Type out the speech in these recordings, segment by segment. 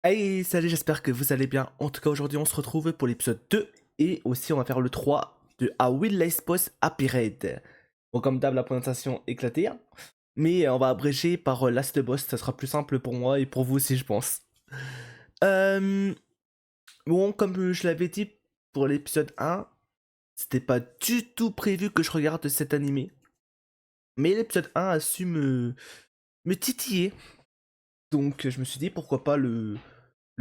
Hey, salut, j'espère que vous allez bien. En tout cas, aujourd'hui, on se retrouve pour l'épisode 2 et aussi on va faire le 3 de A Will Lies Boss Happy Raid. Bon, comme d'hab, la présentation éclatée, hein. Mais on va abréger par Last Boss, ça sera plus simple pour moi et pour vous aussi, je pense. Euh, Bon, comme je l'avais dit pour l'épisode 1, c'était pas du tout prévu que je regarde cet animé. Mais l'épisode 1 a su me titiller. Donc je me suis dit pourquoi pas le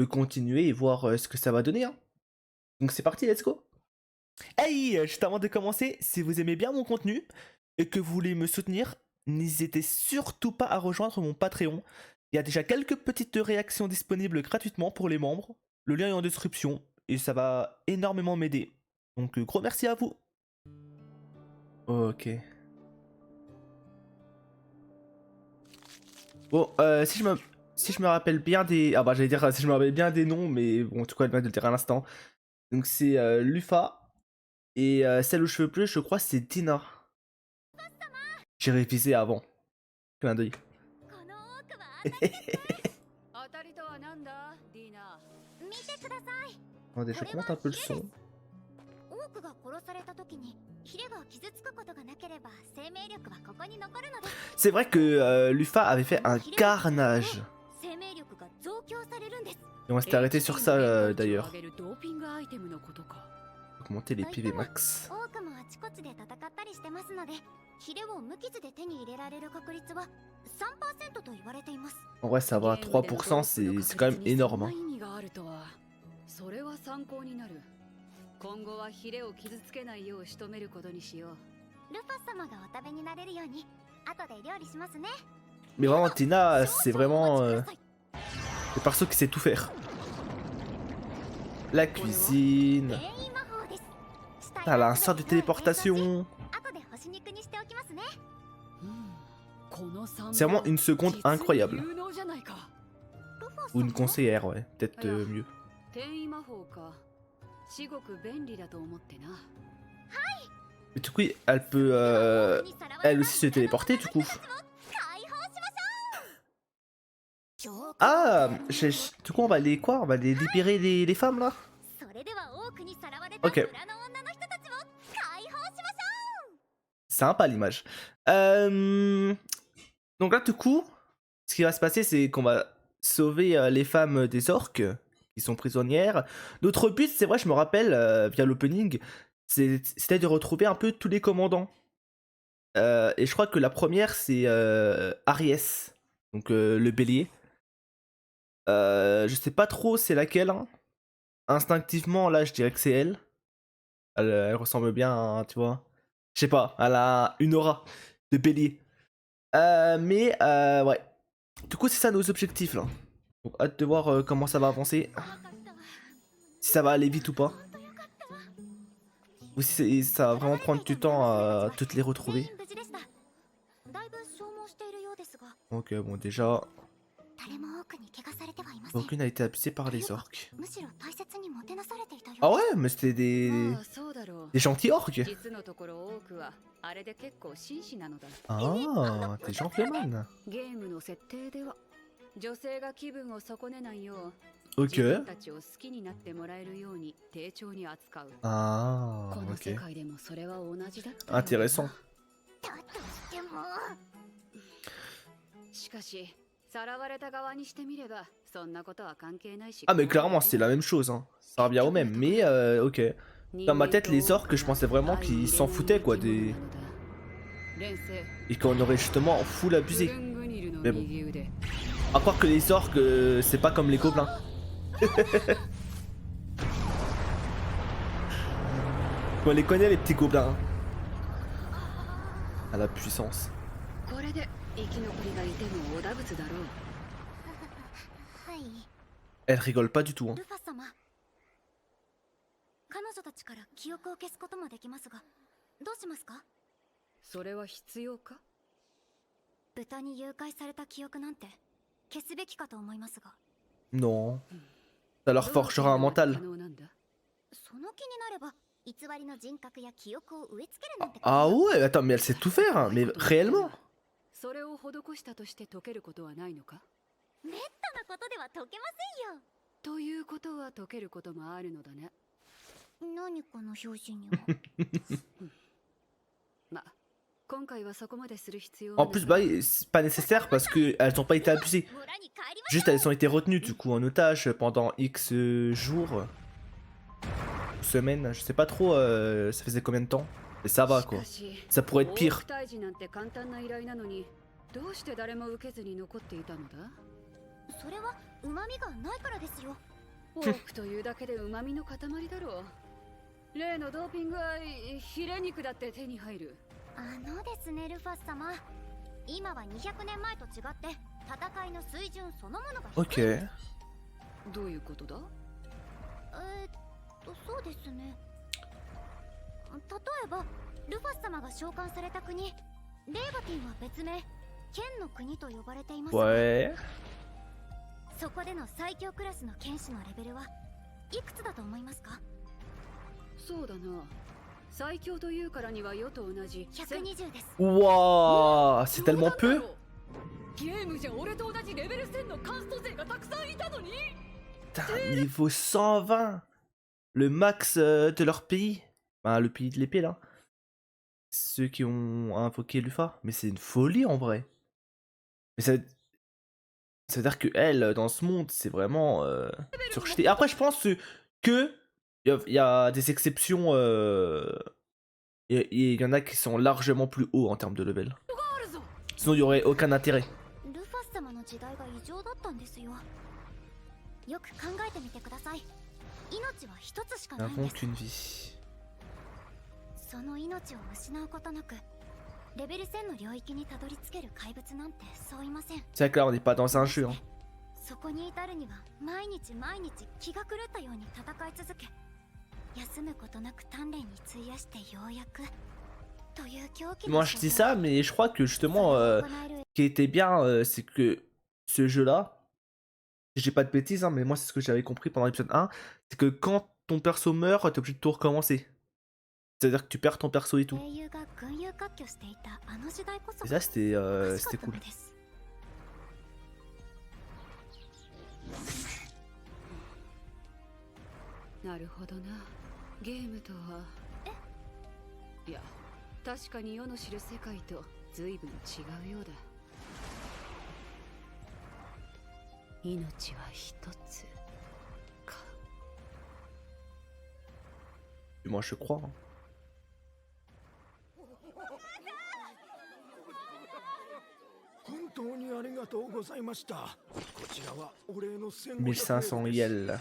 continuer et voir ce que ça va donner, hein. Donc c'est parti, let's go. Hey, juste avant de commencer, si vous aimez bien mon contenu et que vous voulez me soutenir, n'hésitez surtout pas à rejoindre mon Patreon. Il y a déjà quelques petites réactions disponibles gratuitement pour les membres. Le lien est en description et ça va énormément m'aider. Donc gros merci à vous. Ok. Bon, si je me rappelle bien des... Ah bah j'allais dire si je me rappelle bien des noms, mais bon, en tout cas, elle vient de le dire à l'instant. Donc c'est Lufa. Et celle aux cheveux bleus, je crois, c'est Dina. J'ai révisé avant. Clin d'œil. 当たりとはなんだ、ディーナ。見てください。 Attendez, je monte un peu le son. 多くが殺された時にヒレが傷つくことがなければ生命力はここに残るので C'est vrai que Lufa avait fait un carnage. 生命力が増強されるんです。 Et on s'était arrêté sur ça d'ailleurs. ドーピングアイテムのことか。 Augmenter les PV max. 多くもあちこちで戦ったりしてますので、ヒレを無傷で手に入れられる確率は 3% と言われています。 En vrai, ça va, 3%, c'est quand même énorme, hein. 意味があるとは、それは参考になる。今後はヒレを傷つけないよう仕留めることにしよう。ルパ様がお食べになれるように後で料理しますね。 Mais vraiment, Tina, c'est vraiment le perso qui sait tout faire. La cuisine. Elle a un sort de téléportation. C'est vraiment une seconde incroyable. Ou une conseillère, ouais, peut-être mieux. Et du coup, elle peut elle aussi se téléporter du coup. Ah, du coup on va les quoi? On va les libérer les femmes là? Ok. Sympa l'image. Donc là du coup, ce qui va se passer c'est qu'on va sauver les femmes des orques qui sont prisonnières. Notre but, c'est vrai, je me rappelle via l'opening, c'était de retrouver un peu tous les commandants. Et je crois que la première c'est Aries, donc le bélier. Je sais pas trop c'est laquelle, hein. Instinctivement là je dirais que c'est elle. Elle ressemble bien, hein, tu vois. Je sais pas, elle a une aura de bélier. Mais ouais. Du coup c'est ça nos objectifs là. Donc hâte de voir comment ça va avancer. Si ça va aller vite ou pas. Ou si ça va vraiment prendre du temps à toutes les retrouver. Ok, bon déjà... Aucune n'a été abusée par les orques. Ah ouais, mais c'était des gentils orques. Ah, des gentlemen. Ok. Ah, ok. Intéressant. Ah mais clairement c'est la même chose, hein. Ça revient au même, mais ok. Dans ma tête les orques je pensais vraiment qu'ils s'en foutaient quoi des... Et qu'on aurait justement full abusé. Mais bon. À croire que les orques c'est pas comme les gobelins. On les connaît les petits gobelins, hein. À la puissance. Elle rigole pas du tout, hein. 彼女たちから記憶を消すこともできますが、どうしますか？それは必要か？豚に誘拐された記憶なんて消すべきかと思いますが。Non. Ça leur forgera un mental. その気になれば偽りの人格や記憶を植え付けるなんて。Ah ouais, attends, mais elle sait tout faire, hein, mais réellement. それを施したとして解けることはないのか？めったなことでは解けませんよ。ということは解けることもあるのだね。何この表紙には。まあ、今回はそこまでする必要は En plus, bah, c'est pas nécessaire parce qu'elles n'ont pas été abusées. Juste, elles ont été retenues du coup en otage pendant X jours, semaines, je sais pas trop, ça faisait combien de temps. Mais ça va quoi. Ça pourrait être pire. どうして誰も受けずに残っていたのだ？それは旨味がないからですよ。多くというだけで旨味の塊だろう。例のドーピングはヒレ肉だって手に入る。ですね、ルファス様。今は200年前と違って戦いの水準そのものが低い。Ok. どういうことだ？そうですね。例えばルファス様が召喚された国、レーバティンは別名剣の国と呼ばれています。Ouais. そこでの最強クラスの剣士のレベルはいくつだと思いますか？そうだな。最強というからには世と同じ120です。Wouah, c'est tellement peu. ゲームじゃ俺と同じレベル1000のカースト勢がたくさんいたのに。Putain, niveau 120. Le max de leur pays. Bah, le pays de l'épée là. Ceux qui ont invoqué Lufa. Mais c'est une folie en vrai. Mais ça veut dire que elle, dans ce monde, c'est vraiment surjeté. Après, je pense que y a des exceptions. Il y en a qui sont largement plus hauts en termes de level. Sinon, il y aurait aucun intérêt. Nous n'avons qu'une vie. その命を失うことなくレベル1000の領域にたどり着ける怪物なんてそういません。 C'est vrai que là, on n'est pas dans un jeu. Hein. そこに至るには毎日毎日気が狂ったように戦い続け、休むことなく鍛錬に費やしてようやくという狂気。 Moi, je dis ça, mais je crois que justement, ce qui était bien, c'est que ce jeu-là, j'ai pas de bêtises, hein, mais moi, c'est ce que j'avais compris pendant l'épisode 1, c'est que quand ton perso meurt, t'es obligé de tout recommencer. C'est-à-dire que tu perds ton perso et tout. Et ça, c'était cool. なるほどな。ゲームとは。いや、確かに世の知る世界と随分違うようだ。命は一つか。Moi, je crois. Hein. 1500 yel.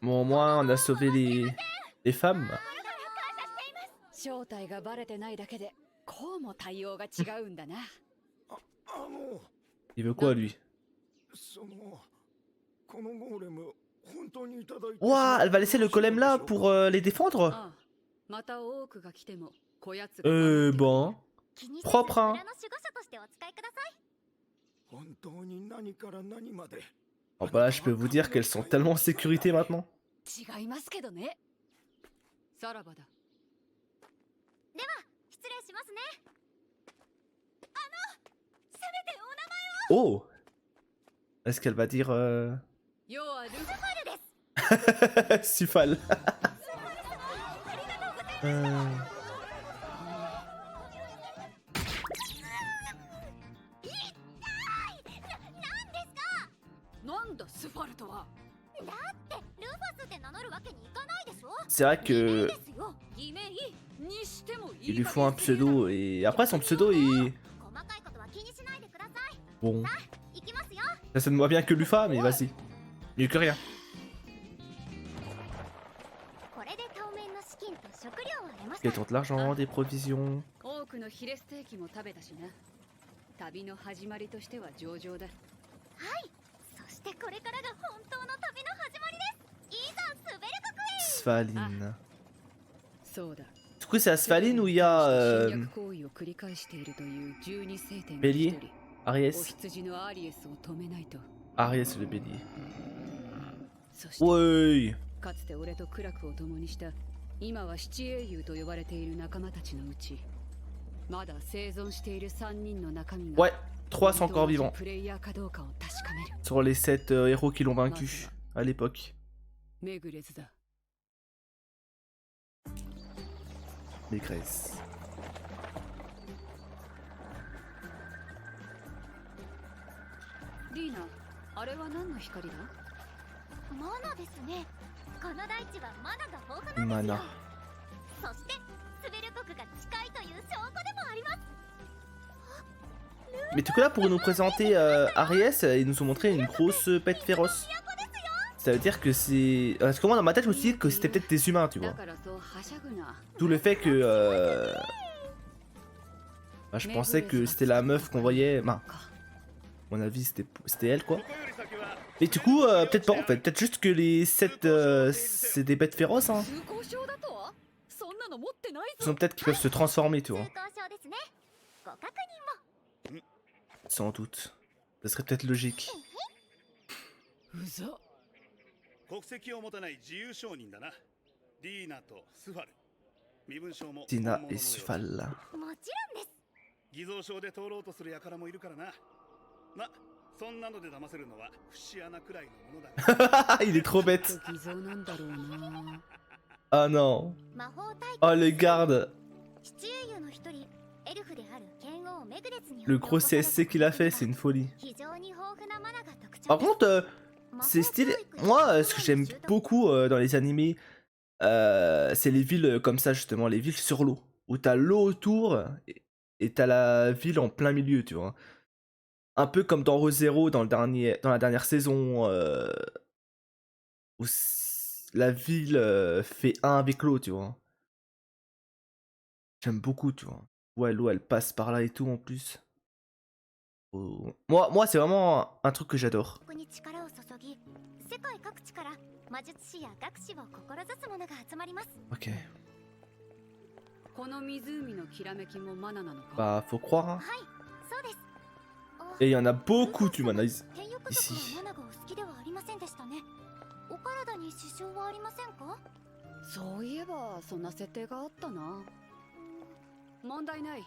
Bon, au moins, on a sauvé les femmes. 正体がバレてないだけでこうも対応が違うんだな。Il veut quoi, lui? Ouah, elle va laisser le golem là pour les défendre? Bon. Propre, hein. Oh bah là, je peux vous dire qu'elles sont tellement en sécurité maintenant. Oh! Est-ce qu'elle va dire Sufal. C'est vrai que il lui faut un pseudo et après son pseudo est bon. Ça sonne moins bien que Lufa, mais vas-y, mieux que rien. Il tourne de l'argent, des provisions. これからが本当の旅の始まりです。いざスベル国へ。 Sphaline. Du coup, c'est à Sphaline où il y a Bélier, Aries. Aries le bélier. Ouais. かつて俺と苦楽を共にした今は七英雄と呼ばれている仲間たちのうちまだ生存している3人の中身が Ouais. 3 sont encore vivants プレイヤーかどうかを確かめる。 sur les 7 héros qui l'ont vaincu à l'époque. メグレズだ。 Les Grèces. リーナ、あれは何の光だ？マナですね。この大地はマナが豊富なんですよ。 Mana. そしてスベル国が近いという証拠でもあります。 Mais du coup là pour nous présenter Aries, ils nous ont montré une grosse bête féroce. Ça veut dire que c'est... Parce que moi dans ma tête je me suis dit que c'était peut-être des humains tu だ vois. からそうはしゃぐな。 D'où le fait que... Bah, je pensais que c'était la meuf qu'on voyait... Bah, à mon avis c'était elle quoi. Et du coup peut-être pas en fait, peut-être juste que les 7 c'est des bêtes féroces hein. 通行証だとは？そんなの持ってない Ils ぞ。 sont peut-être qu'ils peuvent se transformer tu 通 vois. 行証ですね。ご確認も。 Sans doute. Ça serait peut-être logique. うざ。国籍を持たない自由商人だな。ディーナとスファル。身分証も Tina 本物の et ようだ。 Sufal. もちろんです。偽造証で通ろうとする輩もいるからな。ま、そんなので騙せるのは節穴くらいのものだが。Il est trop bête. 偽造なんだろうな。 Ah non. 魔法大 Oh le garde. 七英雄の一人、エルフである剣王メグレツによって Le gros CSC qu'il a fait c'est une folie. 非常に豊富なマナが特徴 Par です。 contre c'est stylé. Moi ce que j'aime beaucoup dans les animés c'est les villes comme ça justement, les villes sur l'eau. Où t'as l'eau autour et t'as la ville en plein milieu tu vois. Un peu comme dans Re:Zero dans la dernière saison où la ville fait un avec l'eau tu vois. J'aime beaucoup tu vois. Ouais l'eau elle passe par là et tout en plus. Oh. Moi c'est vraiment un truc que j'adore. ここに力を注ぎ、世界各地から魔術師や学士を志す者が集まります。 Ok. この湖のきらめきもマナなのか。 Bah faut croire hein. はい、そうです。あ Et il y en a beaucoup tu m'analyses. 天翼族はマナがお好きではありませんでしたね。お体に支障はありませんか？そういえばそんな設定があったな。問題ない。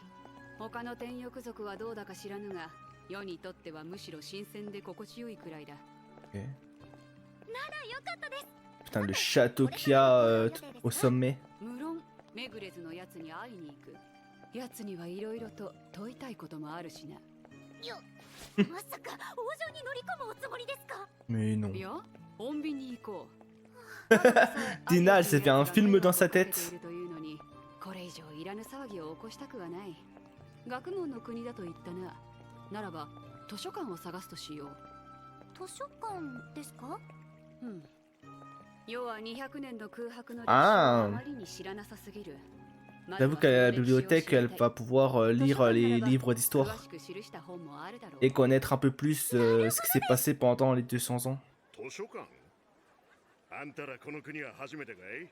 他の天翼族はどうだか知らぬが、世にとってはむしろ新鮮で心地よいくらいだ。 Ok. ならよかったです。 Putain le château qu'il y a au sommet. 無論メグレズのやつに会いに行く。やつにはいろいろと問いたいこともあるしな。まさか王城に乗り込むおつもりですか？ Mais non. いや、穏便に行こう。 Dina elle s'est fait un film dans sa tête. これ以上いらぬ騒ぎを起こしたくはない。学問の国だと言ったな。ならば図書館を探すとしよう。図書館ですか？うん。要は200年の空白の歴史を Ah. あまりに知らなさすぎる。 J'avoue qu'à la bibliothèque elle va pouvoir lire les livres d'histoire 詳しく記した本もあるだろう。 et connaître un peu plus ce qui s'est passé pendant les 200 ans. 図書館あんたらこの国は初めてかい？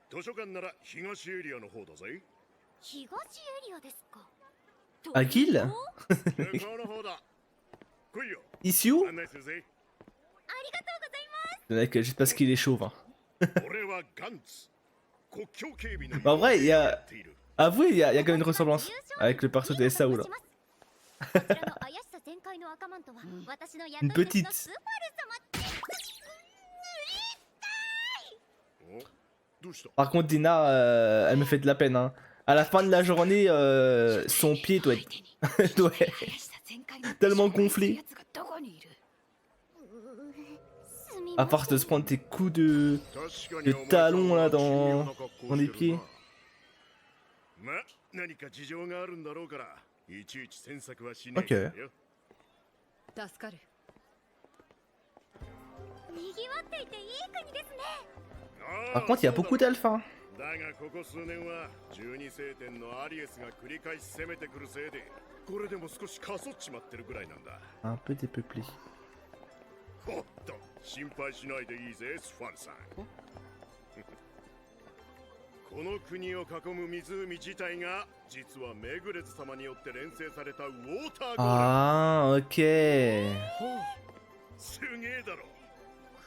図書館なら東エリアの方だぜ。東エリアですか？ À Gil 向こうの方だ。来いよ。 Ici où 案内するぜ。ありがとうございます。 Le mec juste parce qu'il est chauve. Hein. 俺はガンツ。国境警備の Bah, en vrai, il y a- やっている。 Avouez, il y a quand même une ressemblance avec le perso de SAO là. こちらの怪しさ全開の赤マントは私の雇い Une 主の petite. スファル様っておどうした？ Par contre, Dina, elle me fait de la peine. Hein. À la fin de la journée, son pied doit être, doit être tellement gonflé. どこにいる？ À force de se prendre des coups de 確かに de talons là dans les pieds. ま、何か事情があるんだろうから、いちいち詮索はしないからよ。助かる。賑わっていていい国ですね。 Par contre, il y a beaucoup d'elfes. Hein. だがここ数年は12聖典のアリエスが繰り返し攻めてくるせいで、これでも少しかそっちまってるぐらいなんだ。 Un peu dépeuplé. ほっと心配しないでいいぜ、スファルさん。この国を囲む湖自体が実はメグレツ様によって連成されたウォーターゴーレム。 Ah, ok. すげえだろ。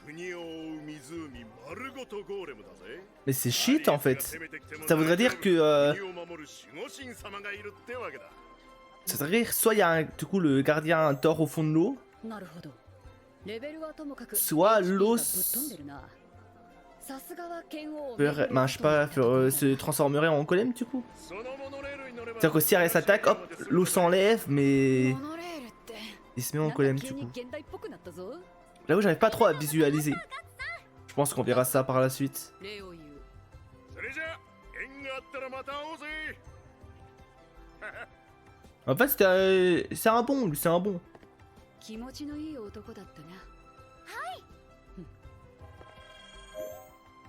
国を覆う湖丸ごとゴーレムだぜ。 Mais c'est shit en fait. Ça voudrait dire que 国を守る守護神様がいるってわけだ。C'est-à-dire, soit il y a du coup le gardien dort au fond de l'eau, なるほど。レベルはともかく soit HP l'eau がぶっ飛んでるな。さすがは剣王 ben, je sais pas, se transformerait en golem du coup. C'est-à-dire que si elle s'attaque, hop, l'eau s'enlève, mais モノレールって il se met な en んか golem 急 du に coup. 現代っぽくなったぞ。 J'avoue, j'arrive pas trop à visualiser. Je pense qu'on verra ça par la suite. 礼を言う。それじゃ縁があったらまた会おうぜ。 En fait, c'est un bon, lui, c'est un bon. 気持ちのいい男だったな。はい。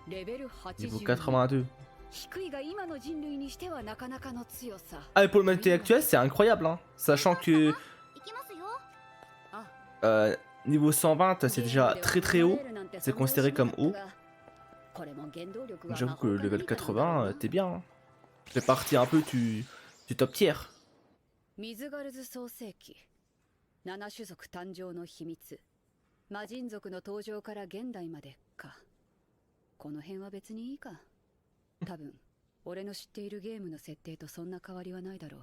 レベル Niveau 80。 82. 低いが今の人類にしてはなかなかの強さ。 Ah, et pour le humanité actuel, c'est incroyable, hein. Sachant que 行きますよ。 niveau 120, c'est déjà très très haut. C'est considéré comme haut. Donc j'avoue que le level 80, t'es bien. Hein. Fais partie un peu du top tier. ミズガルズ創世記七種族誕生の秘密魔人族の登場から現代までか。この辺は別にいいか。多分俺の知っているゲームの設定とそんな変わりはないだろう。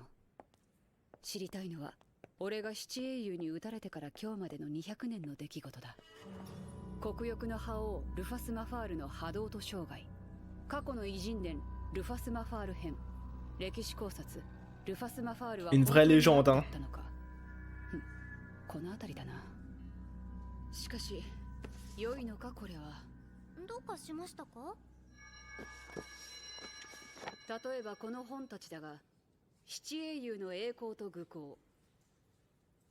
知りたいのは俺が七英雄に撃たれてから今日までの200年の出来事だ。黒翼の覇王ルファス・マファールの波動と生涯、過去の偉人伝ルファス・マファール編、歴史考察ルファス・マファールは Une vraie légende, hein. この辺りだな。しかし良いのかこれは。どうかしましたか？例えばこの本たちだが、七英雄の栄光と愚行、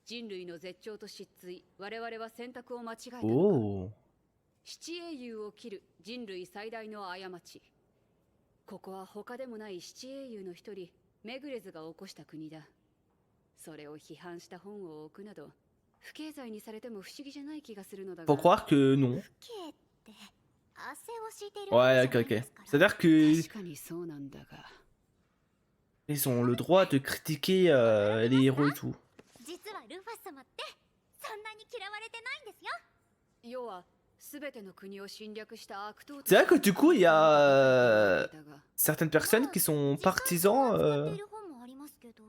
人類の絶頂と失墜、我々は選択を間違えたのか。 Oh. 七英雄を切る人類最大の過ち。ここは他でもない七英雄の一人メグレズが起こした国だ。それを批判した本を置くなど不敬罪にされても不思議じゃない気がするのだが。 Faut croire que non. 不敬って汗を敷いている Ouais, わけ ok, じゃない ok. ですから。 C'est-à-dire que 確かにそうなんだが。 ils ont le droit de critiquer les héros et tout. 実はルファス様ってそんなに嫌われてないんですよ。要は全ての国を侵略した悪党。 C'est vrai que du coup, il y a certaines personnes qui sont partisans 使っている本もありますけど、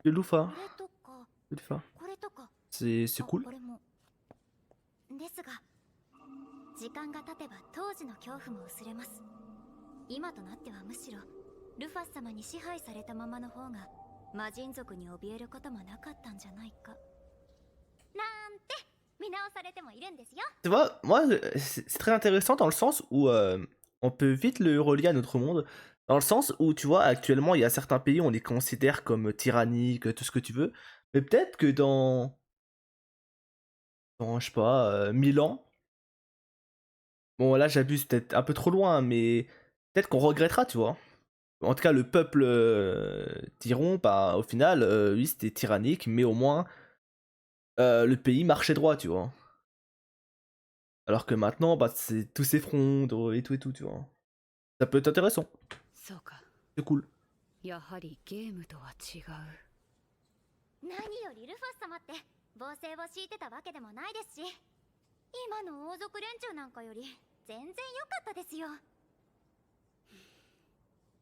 de Lufa. これとか De Lufa. これとか。 C'est あ cool. これもですが、時間が経てば当時の恐怖も薄れます。今となってはむしろルファス様に支配されたままの方が魔人族に怯えることもなかったんじゃないかなんて見直されてもいるんですよ。 Tu vois, moi, c'est très intéressant dans le sens où on peut vite le relier à notre monde. Dans le sens où, tu vois, actuellement, il y a certains pays, on les considère comme tyranniques, tout ce que tu veux. Mais peut-être que dans je sais pas, 1000 ans, bon, là, j'abuse peut-être un peu trop loin, mais peut-être qu'on regrettera, tu vois. En tout cas, le peuple diront, bah, au final, oui, c'était tyrannique, mais au moins, le pays marchait droit, tu vois. Alors que maintenant, bah, tout s'effondre et tout, tu vois. Ça peut être intéressant. そうか。 C'est cool. やはりゲームとは違う。何よりルファス様って暴政を敷いてたわけでもないですし、今の王族連中なんかより全然良かったですよ。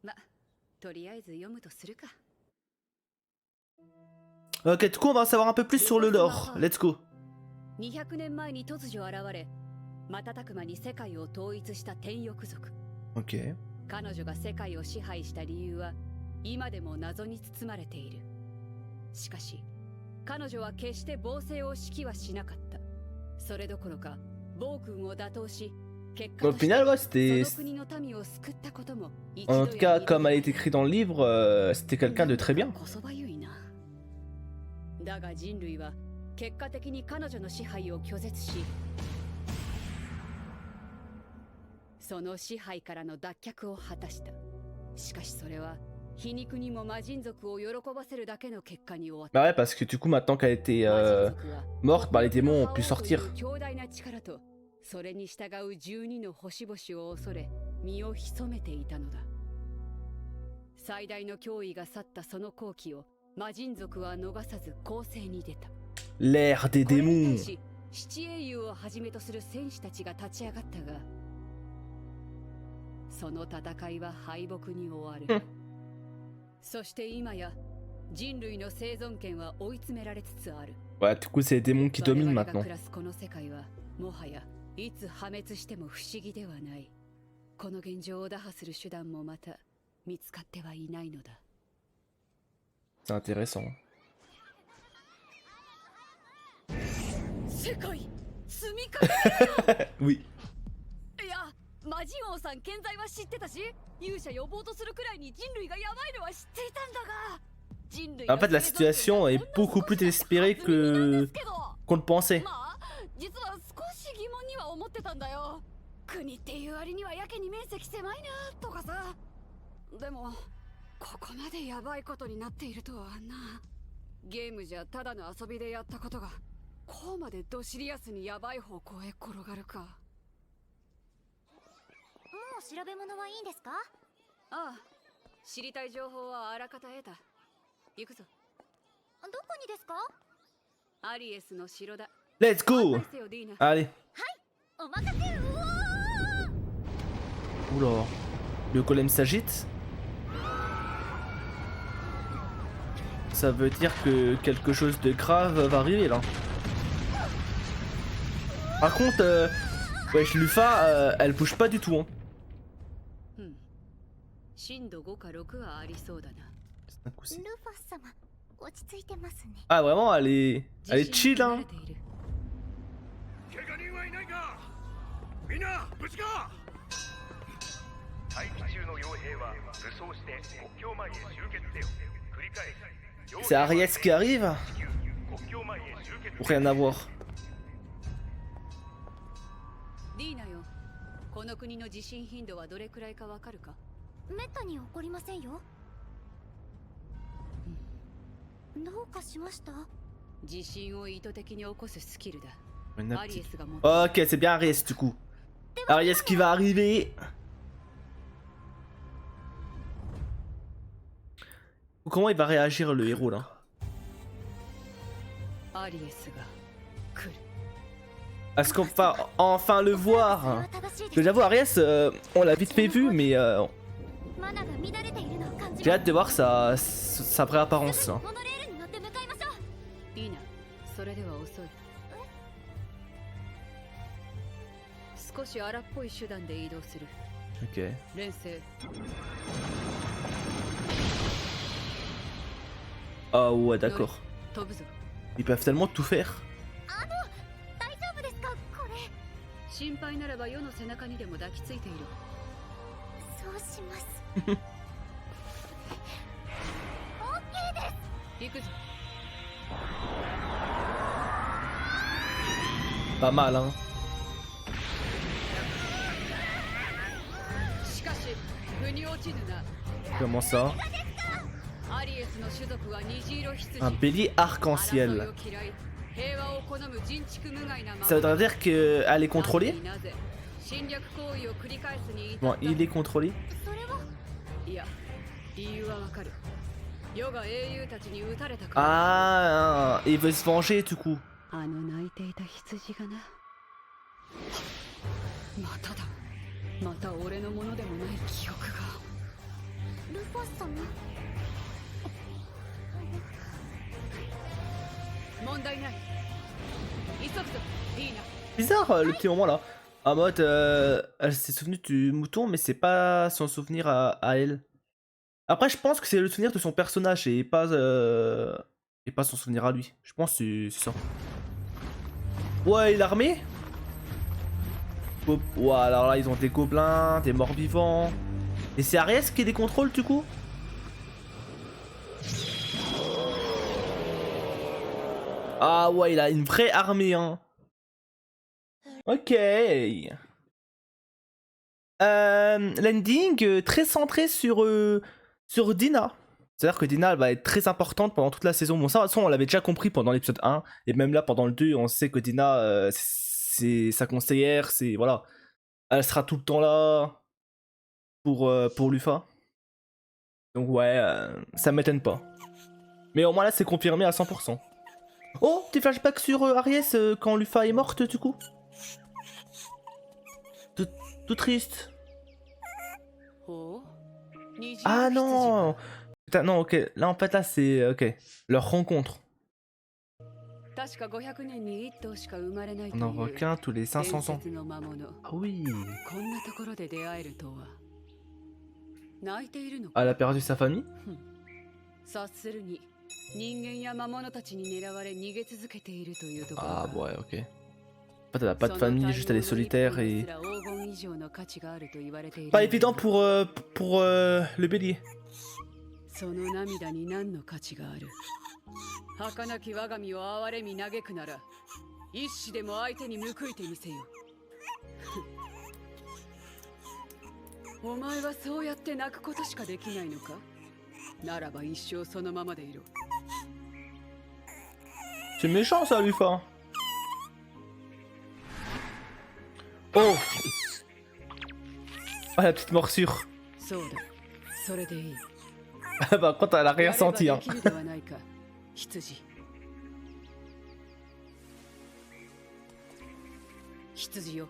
ま、とりあえず読むとするか。 Ok, du coup, on va en savoir un peu plus sur le lore. Let's go. 200年前に突如現れ、瞬く間に世界を統一した天翼族。 Ok. 彼女が世界を支配した理由は今でも謎に包まれている。しかし彼女は決して暴政を指揮はしなかった。それどころか暴君を打倒し、結果 Au として final, ouais, そ c'était. の国の民を救ったことも一 En 度 tout や cas, 二度 comme elle est écrite dans le livre, c'était quelqu'un de très bien. こそばゆいな。だが人類は結果的に彼女の支配を拒絶し、その支配からの脱却を果たした。しかしそれは皮肉にも魔人族を喜ばせるだけの結果に終わった。 Bah ouais, parce que du coup, maintenant qu'elle était morte, bah les démons ont pu sortir. 強大な力とそれに従う12の星々を恐れ身を潜めていたのだ。最大の脅威が去ったその好機を魔人族は逃さず攻勢に出た。 L'ère des これに démons. 対し七英雄をはじめとする戦士たちが立ち上がったが、その戦いは敗北に終わる。そして今や人類の生存権は追い詰められつつある。 Ouais, du coup, c'est les démons qui dominent 我々が maintenant. 暮らすこの世界はもはやいつ破滅しても不思議ではない。この現状を打破する手段もまた見つかってはいないのだ。 C'est intéressant. 世界積み重ね Oui. いや、魔人王さん健在は知ってたし、勇者呼ぼうとするくらいに人類がやばいのは知っていたんだが、人類 En fait, la situation est beaucoup plus désespérée que qu'on le pensait. まあ、実は少し疑問には思ってたんだよ。国っていう割にはやけに面積狭いなとかさ。でもここまでやばいことになっているとはな。ゲームじゃただの遊びでやったことがこうまでドシリアスにやばい方向へ転がるか。もう調べ物はいいんですか？ああ、知りたい情報はあらかた得た。行くぞ。どこにですか？アリエスの城だ。 Let's go! 案内せよディーナ。 Allez. お任せ。うわー Oula. Le golem s'agite. Ça veut dire que quelque chose de grave va arriver là. Par contre, wesh, Lufa, elle bouge pas du tout. Hein. 震度5か6はありそうだな。 Un coup, c'est- ルファ様、落ち着いてますね。 Ah vraiment, elle est chill hein. 怪我人はいないか。みんな無事か。待機中の傭兵は武装して国境前へ集結せよ。繰り返す。 C'est Ariès qui arrive. 国境前へ集結。 Rien à voir. ディーナよ、この国の地震頻度はどれくらいかわかるか？めったに起こりませんよ。どうかしました？地震を意図的に起こすスキルだ。 Une アリエ petite- スが持っている。 Ok, c'est bien Ariès du coup. Ariès qui va arriver. Comment il va réagir le héros là? アリエスが来る。 Est-ce qu'on va enfin le それは voir? 正しい Parce で que す。 j'avoue, Ariès, on l'a vite fait vu, mais マナが乱れているのを感じ j'ai ま hâte de voir sa vraie apparence. す。 Hein. モノレールに乗って向かいましょう。ディーナ、それでは遅い。少し荒っぽい手段で移動する。 Ok. 連星。 Ah ouais, d'accord. 飛ぶぞ。 Ils peuvent tellement tout faire. 大丈夫ですかこれ？心配ならば世の背中にでも抱きついている。そうします。オッケーです。行くぞ。 Pas mal, hein. しかし腑に落ちぬな。 Comment ça? アリエスの種族は虹色羊。 Un bélier 争い arc-en-ciel. を嫌い、平和を好む人畜無害なまま。 Ça voudrait dire qu'elle est contrôlée? なぜ侵略行為を繰り返すに至った。 Bon, il est contrôlé. それは。いや、理由はわかる。世が英雄たちに撃たれたから。 Ah, il veut se venger du coup. あの泣いていた羊がな。まただ。また俺のものでもない記憶が。ルファ様。問題ない。急ぐぞ、ディーナ。 Bizarre le petit moment là. En mode, elle s'est souvenue du mouton, mais c'est pas son souvenir à elle. Après, je pense que c'est le souvenir de son personnage et pas son souvenir à lui. Je pense que c'est ça. Ouais, il est armé. Ouais, alors là, ils ont des gobelins, des morts-vivants. Et c'est Ariès qui les contrôle du coup? Ah ouais, il a une vraie armée, hein. Ok. L'ending très centré sur Dina. C'est-à-dire que Dina elle va être très importante pendant toute la saison. Bon, ça, de toute façon, on l'avait déjà compris pendant l'épisode 1. Et même là, pendant le 2, on sait que Dina, c'est sa conseillère. C'est, voilà. Elle sera tout le temps là pour Lufa. Donc ouais, ça m'étonne pas. Mais au moins là, c'est confirmé à 100%. Oh, petit flashback sur Ariès quand Lufa est morte du coup. Tout triste. Oh. Ah non, Putain, non, ok. Là, en fait, là, c'est... Ok. Leur rencontre. 確か500年に1頭しか生まれないと On い en う voit qu'un tous les 500 ans. 伝説の魔物。 Ah oui. こんなところで出会えるとは。泣いているのか。 Elle a perdu sa famille? 察するに人間や魔物たちに狙われ逃げ続けているというところ Ah か。 ouais, ok. En fait, elle a pas de famille, juste elle est solitaire et... その大金以上の価値があると言われている。 Pas évident pour le bélier. その涙に何の価値がある。儚き我が身を哀れみ嘆くなら、一死でも相手に報いてみせよ。お前はそうやって泣くことしかできないのか。ならば一生そのままでいろ。 C'est méchant ça, Lufa. Oh. Ah, la petite morsure. そうだ、それでいい。 Par contre, elle a rien senti, hein. やればできるではないか、羊。羊よ。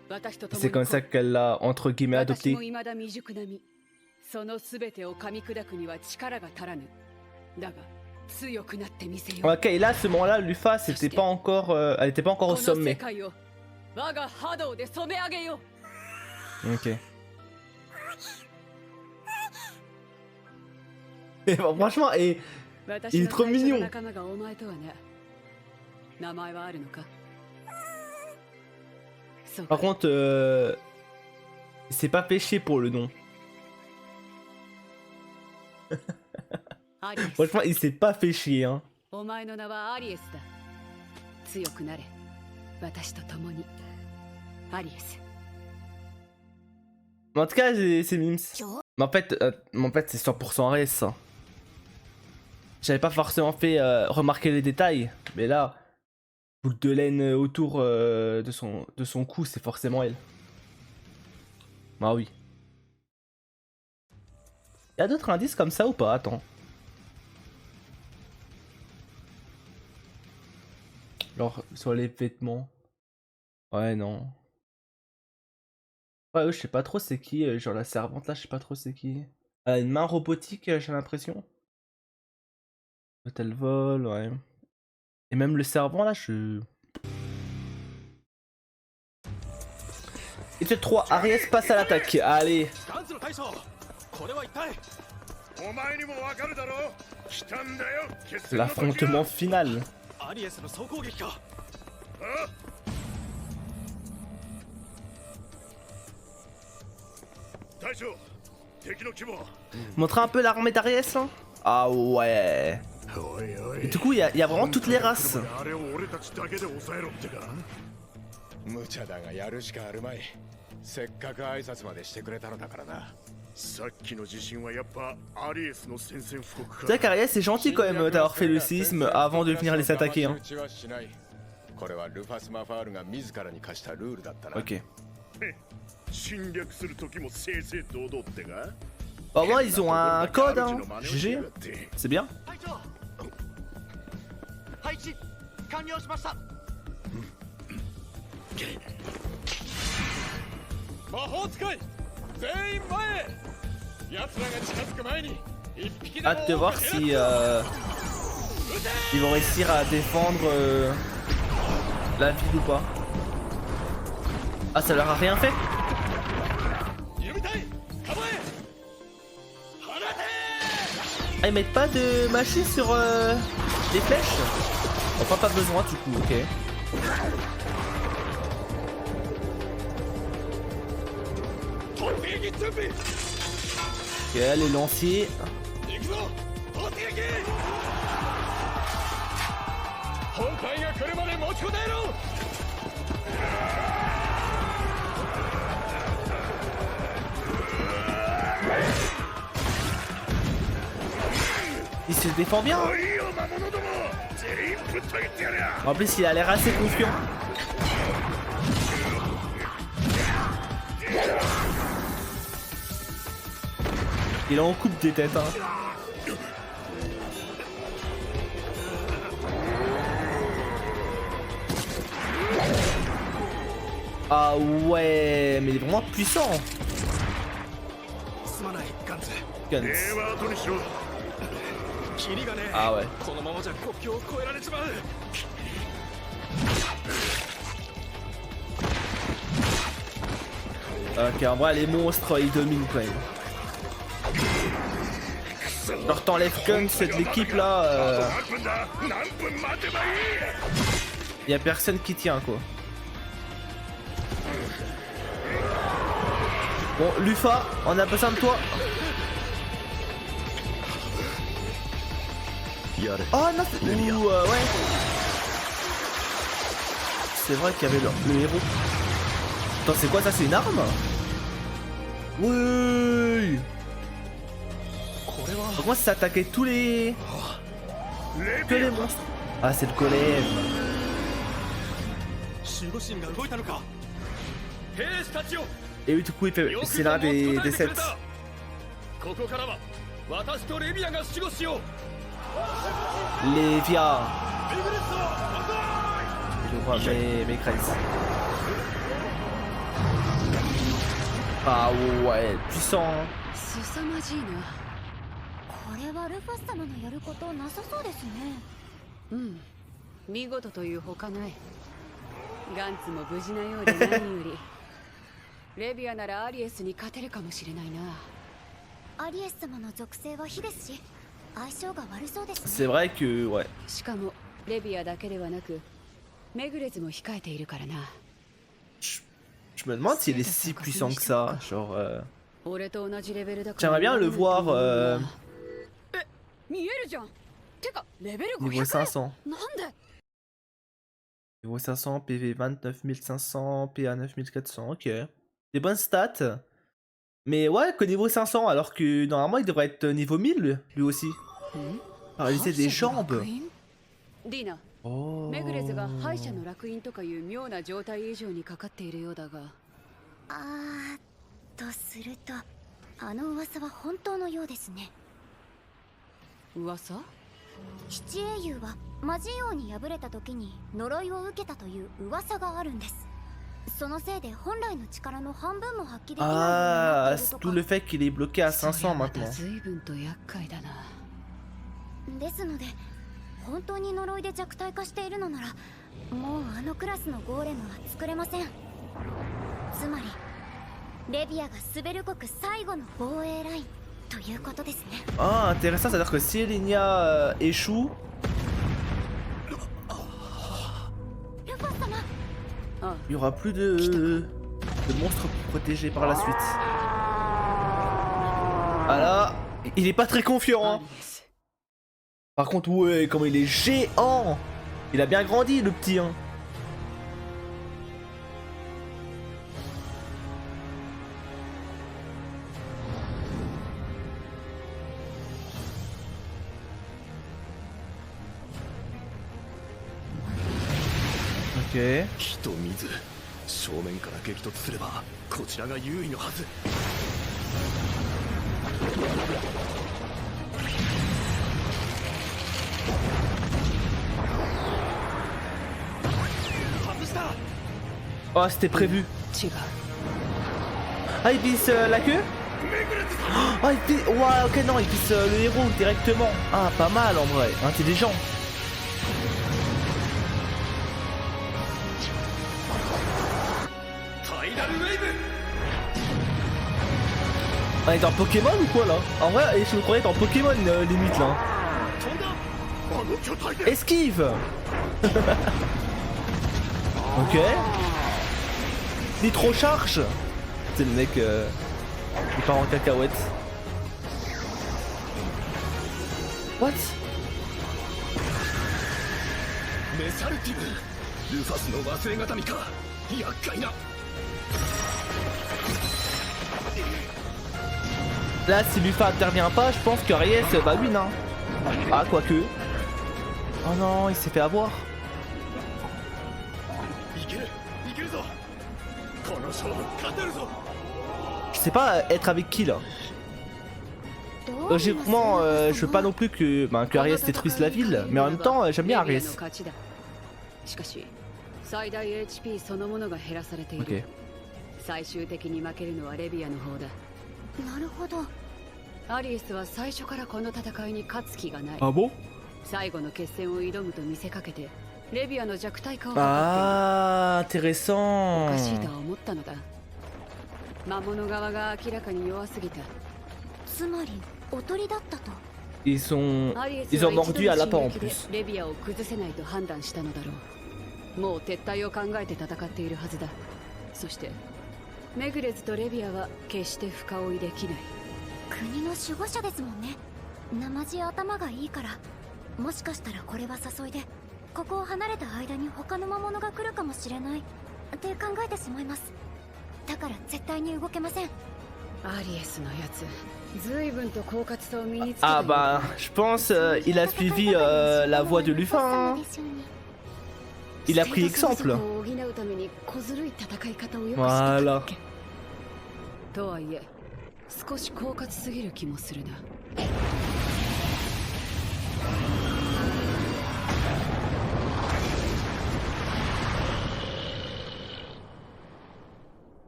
私と共に C'est comme ça qu'elle l'a, entre guillemets, 私 adopté. も未だ未熟な身。そのすべてを噛み砕くには力が足らぬ。だが強くなってみせよう。 Ok, et là, à ce moment-là, Lufa, c'était pas encore, elle était pas encore au この世 sommet. 界を我が波動で染め上げよう。 Ok. Et bon, franchement, et 私 Il の est trop 最初の mignon. 仲間がお前とはね。名前はあるのか。そうか par contre, c'est pas péché pour le nom. アリエス。 Franchement, il s'est pas fait chier, hein. お前の名はアリエスだ。強くなれ。私と共に。アリエス。 Mais en tout cas, c'est Mims. Mais en fait c'est 100% Ares, ça. J'avais pas forcément fait remarquer les détails, mais là, boucle de laine autour de son cou, c'est forcément elle. Bah oui. Y a d'autres indices comme ça ou pas? Attends. Genre sur les vêtements. Ouais, non. Ouais, je sais pas trop c'est qui, genre la servante là, je sais pas trop c'est qui. Elle a une main robotique, j'ai l'impression. Hôtel vol, ouais. Et même le servant là, je... Étude 3, Aries passe à l'attaque, allez. お前にもわかるだろう。来たんだよ。決戦の時 L'affrontement が final. アリエスの総攻撃か。あ大将、敵の規模は。 Montrer un peu l'armée d'Aries là. Ah ouais. おいお Et い。 du coup, il y a vraiment toutes les races. あれを俺たちだけで抑えろってか。無茶だがやるしかあるまい。せっかく挨拶までしてくれたのだからな。さっきの地震はやっぱアリエスの宣戦布告 C'est vraiか。 qu'Aries c'est gentil quand même d'avoir fait le séisme avant de venir les attaquer. Hein. これはルファス・マファールが自らに課したルールだったな。 Ok. 侵略する時も正々堂々ってか。 Bah, moi, ils ont un code, hein. GG. C'est bien. 隊長配置完了しました。魔法使い全員前へ。奴らが近づく前に一匹でも Hâte de voir si ils vont réussir à défendre la ville ou pas. Ah, ça leur a rien fait? 弓隊構え。放て。 Ah, ils mettent pas de machine sur les flèches? Enfin, pas besoin du coup, ok. Ok, les lanciers. 行くぞ突撃。本体が来るまで持ちこたえろ。 Il se défend bien. おいよ魔物ども。全員ぶった切ってやるや。 En plus, il a l'air assez confiant. Il en coupe des têtes, hein. Ah ouais, mais il est vraiment puissant. すまない。ガンズ Guns. 礼は後にしろ。キリがねえ。 Ah ouais. このままじゃ国境を越えられちまう。 Ok, en vrai, les monstres, ils dominent quand même. Genre, t'enlèves Guns, c'est de l'équipe là. 何分だ。何分待てばいい。 Y a personne qui tient quoi. Bon, Lufa, on a besoin de toi. Oh non, c'est. Ouh, ouais. C'est vrai qu'il y avait le héros. Attends, c'est quoi ça? C'est une arme? Oui. Pourquoi ça s'attaquait tous les. Que les monstres? Ah, c'est le golem. 守護神が動いたのか。兵士たちよ。 Et oui, du coup, c'est l'un des 7. ここからは私とレビアが守護しよう。 Lévia. Je vois mes Grace. Ah ouais, puissant. 凄まじいな。これはルファス様のやることなさそうですね。うん、見事というほかない。ガンツも無事なようで何よりレビアならアリエスに勝てるかもしれないな。アリエス様の属性は火ですし、相性が悪そうですね。 C'est vrai que, ouais. しかもレビアだけではなくメグレズも控えているからな。 Je me demande s'il est si puissant que ça. Genre. 俺と同じレベルだから。 J'aimerais bien le voir 見えるじゃん。てかレベル niveau 500。 500. なんで？ Niveau 500, PV 29500, PA 9400. Ok. Des bonnes stats. Mais ouais, que niveau 500, alors que normalement il devrait être niveau 1000 lui aussi. Paralyser des jambes. ディナ、 Oh. メグレズが敗者の烙印とかいう妙な状態以上にかかっているようだが。とすると、あの噂は本当のようですね。噂？七英雄は魔人王に敗れた時に呪いを受けたという噂があるんです。そのせいで本来の力の半分も発揮できないようにな Ah, っている c'est と tout か。 le fait qu'il est bloqué à 500 また maintenant. 随分と厄介だな。ですので、本当に呪いで弱体化しているのなら、もうあのクラスのゴーレムは作れません。つまり、レビアがスベル国最後の防衛ラインということですね。 Ah, intéressant, c'est-à-dire que si Elinia échoue. ルファ様、 Il y aura plus de monstres protégés par la suite. Ah là, il est pas très confiant. Hein. Par contre, ouais, comme il est géant. Il a bien grandi le petit. Hein. Ok. 火と水、正面から激突すればこちらが優位のはず。外した。 Oh, c'était prévu. 違う。 Ah, il pisse la queue. Ah, il pisse. Ouais, ok, non, il pisse le héros directement. Ah, pas mal en vrai. Intelligent. On est en Pokémon ou quoi là? En vrai, je me croyais être en Pokémon limite là. Esquive. Ok. Nitro charge. C'est le mec qui part en cacahuète. What? メサルティブ、ルファスの忘れ形見か。厄介な。 Là, si Lufa intervient pas, je pense que Aries va win. Hein. Ah, quoique. Oh non, il s'est fait avoir. Je sais pas être avec qui là. Logiquement, je veux pas non plus que Aries détruise la ville, mais en même temps, j'aime bien Aries. しかし最大 HP そのものが減らされている。 Ok. 最終的に負けるのはレビアの方だ。なるほど。アリエスは最初からこの戦いに勝つ気がない。 Ah bon? 最後の決戦を挑むと見せかけてレビアの弱体化を図っている。 Ah, おかしいと intéressant. は思ったのだ。魔物側が明らかに弱すぎた。つまりおとりだったと。 Ils sont... アリエス Ils は ont 一度 mordu à の lapin en 進撃で plus. レビアを崩せないと判断したのだろう。もう撤退を考えて戦っているはずだ。そしてメグレズとレビアは決して深追いできない。国の守護者ですもんね。生地頭がいいから。もしかしたらこれは誘いで、ここを離れた間に他の魔物が来るかもしれないって考えてしまいます。だから絶対に動けません。アリエスのやつ、随分と狡猾さを身につけたよ。 Ah bah, je pense il a suivi la voie de Lupin. Hein. Il a pris exemple. を補うために小ずるい戦い方をよくしてた Voilà. っけ。とはいえ少し狡猾すぎる気もするな。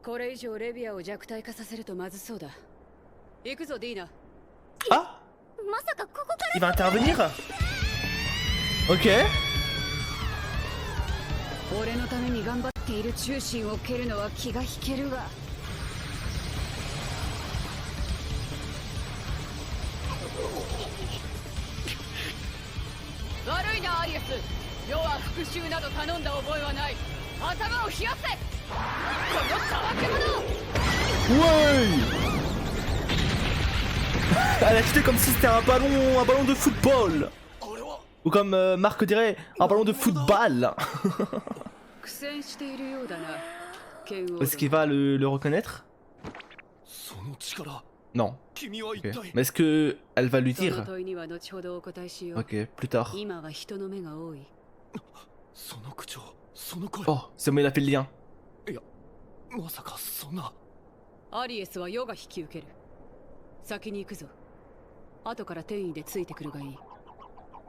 これ以上レビアを弱体化させるとまずそうだ。行くぞディーナ。 Ah, まさかここから il va intervenir. Ok. 俺のために頑張っている中心を蹴るのは気が引けるわ。悪いなアリエス。世は復讐など頼んだ覚えはない。頭を冷やせこのたわけ者。 Ouais. Elle a jeté comme si c'était un ballon de football. Ou comme Marc dirait, un ballon de football. 苦戦しているようだな。 Est-ce qu'il va le reconnaître? その力 Non. 君は一 Ok. 体 Mais est-ce que elle va lui その dire? 問いには後ほどお答えしよう。 Ok, plus tard. 今は人の目が多い。その口調その声 Oh, c'est moi il a fait le lien. いやまさかそんなアリエスは世が引き受ける。先に行くぞ。後から転移でついてくるがいい。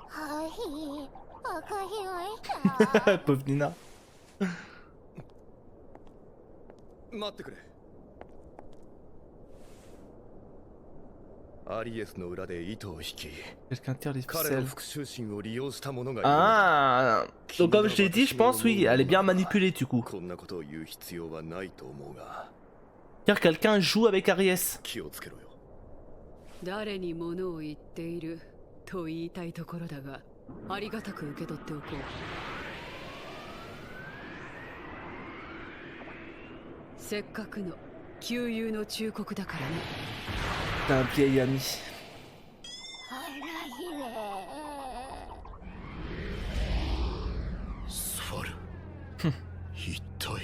はいわかりました。 Pauvre Nina. 待ってくれ。アリエスの裏で糸を引き、 Quelqu'un tire les 彼の ficelles. 復讐心を利用した者がいるのだ。 Ah. Donc comme je t'ai dit, je pense oui, elle est bien manipulée du coup. こんなことを言う必要はないと思うが、 Car quelqu'un joue avec Aries. 気をつけろよ。誰に物を言っていると言いたいところだが、ありがたく受け取っておこう。せっかくの旧友の忠告だからね。 T'es un vieil ami. スファル一体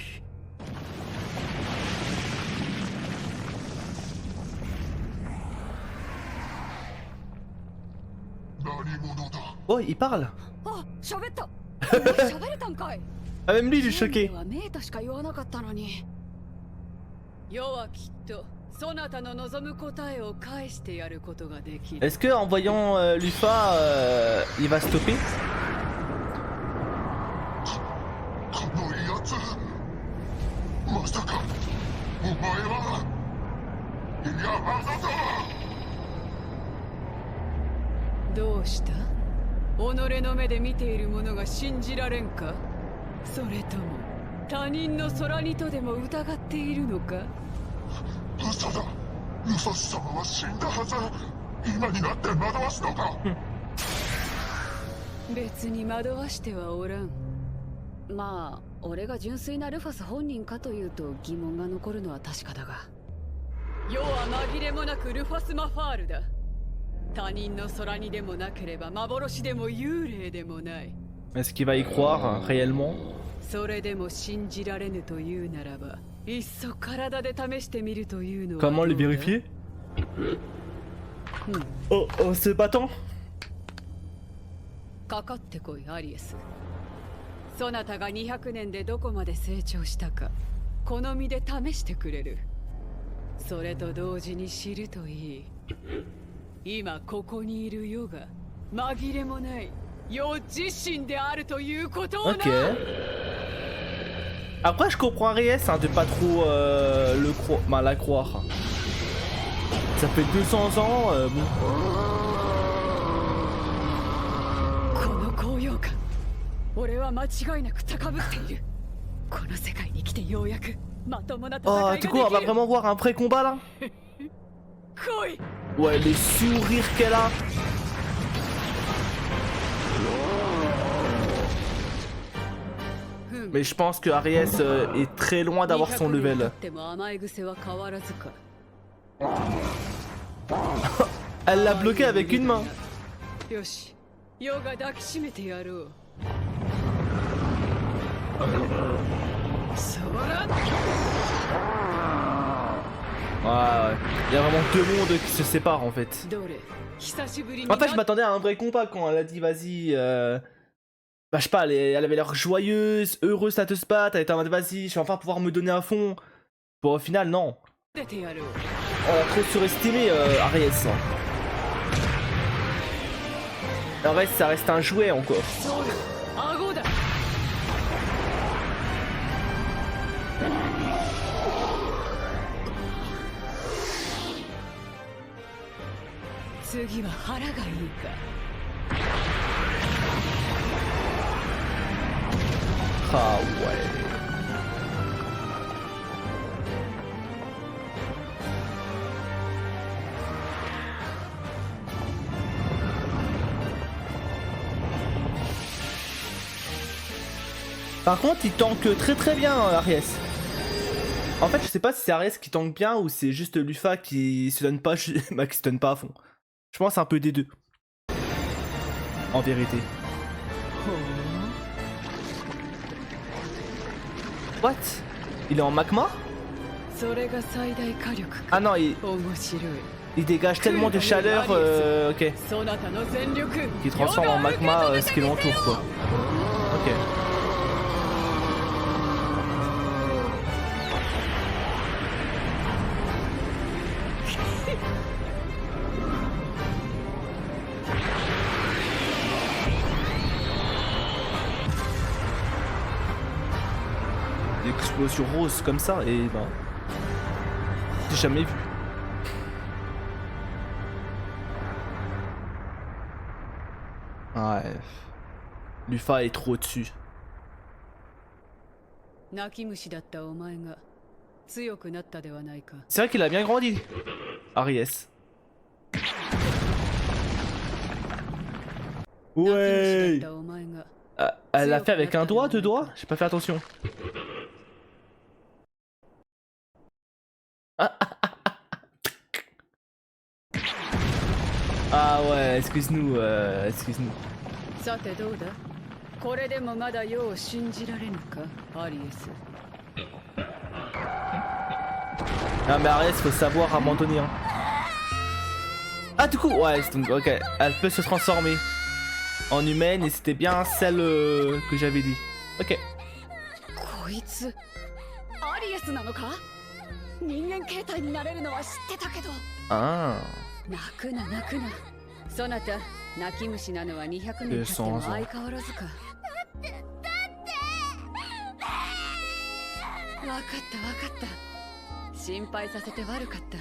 Oh, il parle. あ、喋った。喋れたんかい。 Ah, même lui, il est choqué. はメータしか言わなかったのに。世はきっとそなたの望む答えを返してやることができる。 Est-ce que en voyant Lufa, il va stopper? このやつまさかお前は山里。どうした？己の目で見ているものが信じられんか？それとも他人の空にとでも疑っているのか？嘘だ。武蔵様は死んだはず。今になって惑わすのか。別に惑わしてはおらん。まあ俺が純粋なルファス本人かというと疑問が残るのは確かだが、世は紛れもなくルファス・マファールだ。他人の空にでもなければ幻でも幽霊でもない。 Est-ce qu'il va y croire réellement? それでも信じられぬというならば、いっそ体で試してみるというのは。 Comment le vérifier? Oh, oh, ce bâton? かかってこいアリエス。そなたが200年でどこまで成長したか好みで試してくれる。それと同時に知るといい。今ここにいる世が紛れもない世自身であるということをな。 Ok. Après, je comprends Aries hein, de pas trop la croire. Ça fait 200 ans, bon. この高揚感俺は間違いなく高ぶっているこの世界に来てようやくまともな戦い Oh, がで du き coup, on va る vraiment voir un vrai combat là. 来い Ouais, les sourires qu'elle a. Mais je pense que Aries est très loin d'avoir son level. でも甘い癖は変わらずか Elle l'a bloqué avec une main. よしヨガ抱きしめてやろうそら Ouais, il y a vraiment deux mondes qui se séparent en fait. どれ久しぶりに En fait, je m'attendais à un vrai combat quand elle a dit vas-y. Bah, je sais pas, elle avait l'air joyeuse, heureuse à te se battre. Elle était en mode vas-y, je vais enfin pouvoir me donner à fond. Bon, au final, non. 出てやろう On a trop surestimé Aries. Aries, ça reste un jouet encore. ソウル顎だ次は腹がいいか Ah ouais. Par contre, il tank très bien Aries. En fait, je sais pas si c'est Aries qui tank bien ou c'est juste Lufa qui se donne pas, bah, qui se donne pas à fond. Je pense un peu des deux. En vérité. What? Il est en magma? それが最大火力 Ah か non, 面白い il dégage tellement de chaleur, ok, そなたの全力 qui transforme en magma ce qui l'entoure quoi. Ok. Explosion rose comme ça et ben j'ai jamais vu. Ouais. Lufa est trop au-dessus. 泣き虫だったお前が強くなったではないか C'est vrai qu'il a bien grandi, Aries. Ouais. 泣き虫だったお前が Elle l'a fait avec un doigt, deux doigts? J'ai pas fait attention. Ah ouais, excuse-nous, excuse-nous. さてどうだこれでもまだ世を信じられぬかアリエス Ah mais Aries, faut savoir à un moment donné. Hein. Ah du coup, ouais, donc, ok, elle peut se transformer en humaine et c'était bien celle que j'avais dit. Ok. こいつアリエスなのか人間形態になれるのは知ってたけど Ah. 泣くな泣くなそなた泣き虫なのは200年経っても相変わらずかだって分かった分かった心配させて悪かった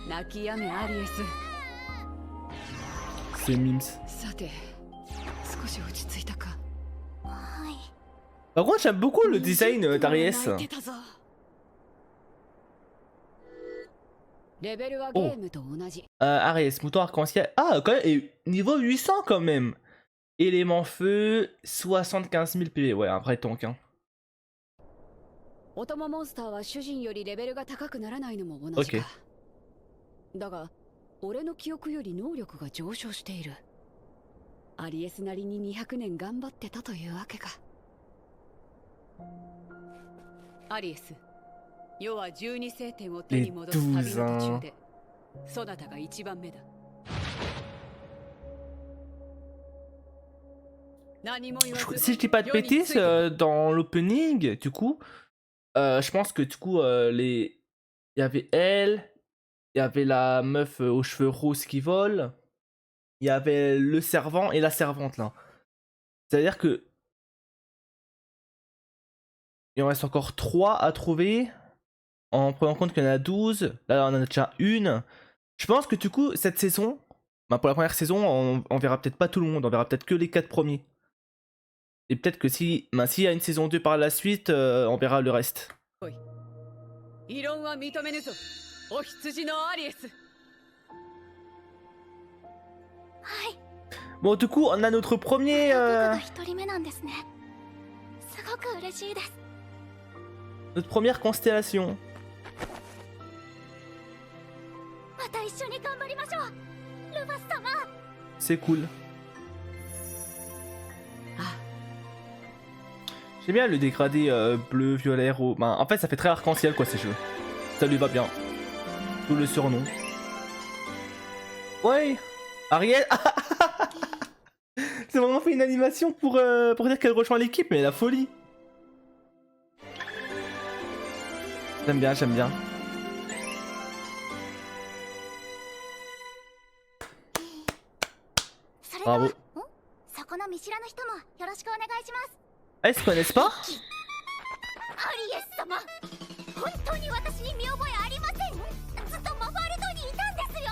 泣きやめアリエス C'est Mims. さて少し落ち着いたか Par contre, j'aime beaucoup le design d'Aries. 泣いてたぞレベルはゲームと同じ Aries, mouton arc-en-ciel. Ah, quand même, et niveau 800 quand même. Élément feu, 75 000 PV. Ouais, un vrai tank. Hein. オトモモンスターは主人よりレベルが高くならないのも同じか、だが俺の記憶より能力が上昇しているアリエスなりに200年頑張ってたというわけかアリエス世は12星点を手に戻す旅の途中でそなたが一番目だ何も言わず Si je dis pas de bêtises, dans l'opening, du coup, je pense que du coup, il y avait elle, il y avait la meuf aux cheveux roses qui vole, il y avait le servant et la servante là. C'est-à-dire que il en reste encore 3 à trouver, en prenant en compte qu'il y en a 12, là on en a déjà une, Je pense que du coup, cette saison, bah, pour la première saison, on verra peut-être pas tout le monde, on verra peut-être que les 4 premiers. Et peut-être que si, bah, s'il y a une saison 2 par la suite, on verra le reste. 異論は認めぬぞお羊のアリエス。 Bon, du coup, on a notre premier... 一人目なんですね。すごく嬉しいです。 notre première constellation. また一緒に頑張りましょう。ルファス様。 C'est cool. Ah. J'aime bien le dégradé bleu, violet, rose. Ben, en fait, ça fait très arc-en-ciel quoi ces jeux. Ça lui va bien. Tout le surnom. Ouais. Ariel. C'est vraiment fait une animation pour dire qu'elle rejoint l'équipe, mais la folie. J'aime bien, j'aime bien. Bravo. そこの見知らぬ人もよろしくお願いします。 Ah, ils se connaissent pas? アリエス様、本当に私に見覚えありません。ずっとマファール島にいたんですよ。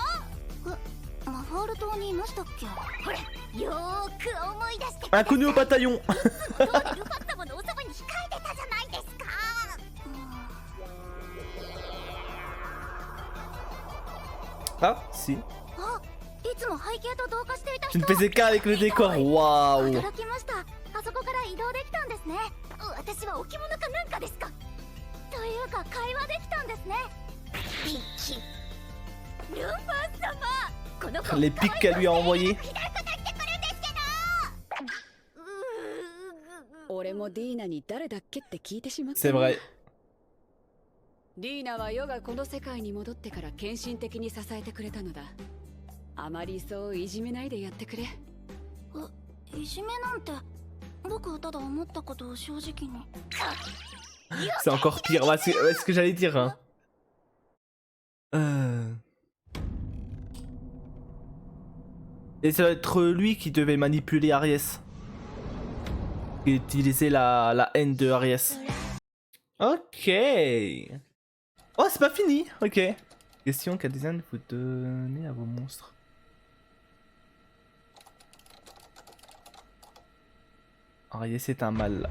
マファール島にいましたっけ？ほら、よーく思い出して。 Inconnu au bataillon. どうでルファッ様のおそばに控えてたじゃないですか。Ah, si. あ、いつも背景と同化していた Tu 人。 ne faisais qu'un avec le décor. Waouh. 驚きました。あそこから移動できたんですね。私は置物かなんかですか？というか会話できたんですね。ルファ様、この子 Les pics qu'elle lui a envoyés. 俺もディーナに誰だっけって聞いてしまった。 C'est vrai. ディーナは世がこの世界に戻ってから献身的に支えてくれたのだ。あまりそういじめないでやってくれ。いじめなんて僕はただ思ったことを正直に。 C'est encore pire. Ouais, c'est ce que j'allais dire. Hein. Et ça va être lui qui devait manipuler Aries. Qui utilisait la haine de Aries. Ok. Oh, c'est pas fini. Ok. Question, quel design vous donnez à vos monstres? Aries est un mâle.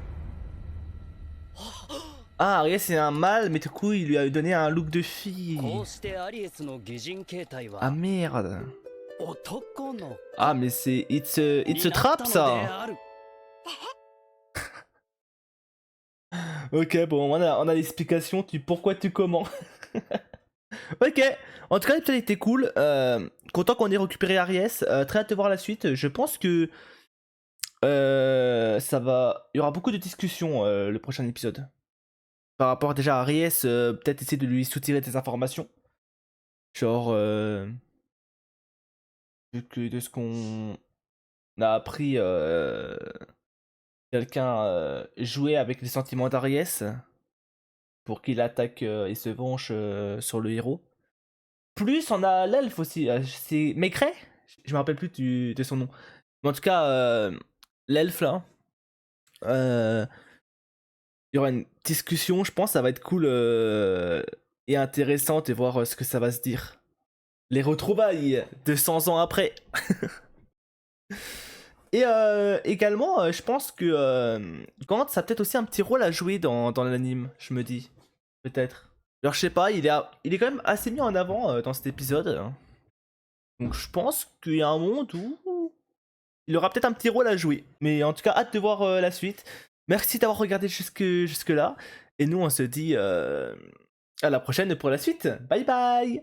Ah, Aries c'est un mâle, mais du coup il lui a donné un look de fille. Ah merde. Ah mais c'est It's a Trap ça. Ok, bon, on a l'explication du pourquoi tu comment. Ok, en tout cas l'épisode était cool. Content qu'on ait récupéré Aries. Très hâte de voir la suite. Je pense que ça va. Il y aura beaucoup de discussions le prochain épisode. Par rapport déjà à Aries, peut-être essayer de lui soutirer des informations. Genre de ce qu'on a appris, quelqu'un jouait avec les sentiments d'Aries pour qu'il attaque et se venge sur le héros. Plus on a l'elfe aussi, c'est Maigret, je me rappelle plus de son nom. Mais en tout cas, l'elfe là, il y aura une discussion, je pense, ça va être cool et intéressante et voir ce que ça va se dire. Les retrouvailles 200 ans après. Et également, je pense que Gant, ça a peut-être aussi un petit rôle à jouer dans l'anime, je me dis. Peut-être. Alors je sais pas, il est quand même assez mis en avant dans cet épisode. Donc je pense qu'il y a un monde où il aura peut-être un petit rôle à jouer. Mais en tout cas, hâte de voir la suite. Merci d'avoir regardé jusque là. Et nous, on se dit à la prochaine pour la suite. Bye bye.